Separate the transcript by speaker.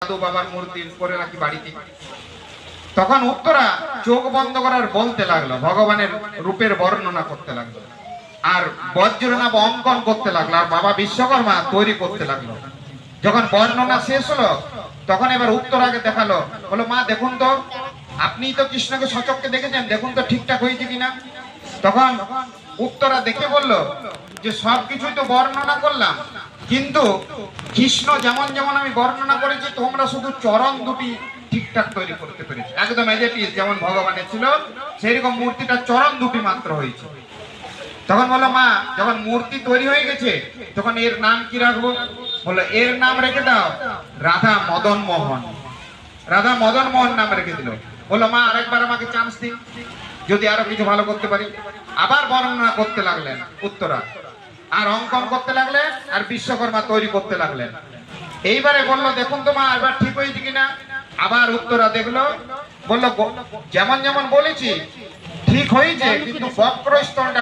Speaker 1: দাদু বাবার মূর্তি করে রাখি বাড়িতে। তখন উত্তরা চোখ বন্ধ করার বলতে লাগলো, ভগবানের রূপের বর্ণনা করতে লাগলো, আর বজ্রনাভ অঙ্কন করতে লাগলো, আর বাবা বিশ্বকর্মা তৈরি করতে লাগলো। যখন বর্ণনা শেষ হলো তখন এবার উত্তরাকে দেখালো, বলো মা দেখুন তো, আপনি তো কৃষ্ণকে সচক্ষে দেখেছেন, দেখুন তো ঠিকঠাক হয়েছে কিনা। তখন উত্তরা দেখে বলল যে সবকিছুই তো বর্ণনা করলাম, কিন্তু কৃষ্ণ যেমন যেমন আমি বর্ণনা করেছি তোমরা শুধু চরণ দুটি ঠিকঠাক তৈরি করতে পেরেছো, একদম এজ ইট ইজ যেমন ভগবানের ছিল সেরকম মূর্তিটা চরণ দুটি মাত্র হয়েছে। তখন বললো মা যখন মূর্তি তৈরি হয়ে গেছে তখন এর নাম কি রাখবো? বললো এর নাম রেখে দাও রাধা মদন মোহন। রাধা মদন মোহন নাম রেখে দিল। বললো মা আরেকবার আমাকে চান্স দিন, যদি আরো কিছু ভালো করতে পারি। আবার বর্ণনা করতে লাগলেন উত্তরা, আর অঙ্কন করতে লাগলেন, আর বিশ্বকর্মা তৈরি করতে লাগলেন। এইবারে বললো দেখুন তো মা এবার ঠিক হয়েছে কিনা। আবার উত্তরা দেখলো, বললো যেমন যেমন বলেছি ঠিক হয়েছে, কিন্তু বক্র স্তরটা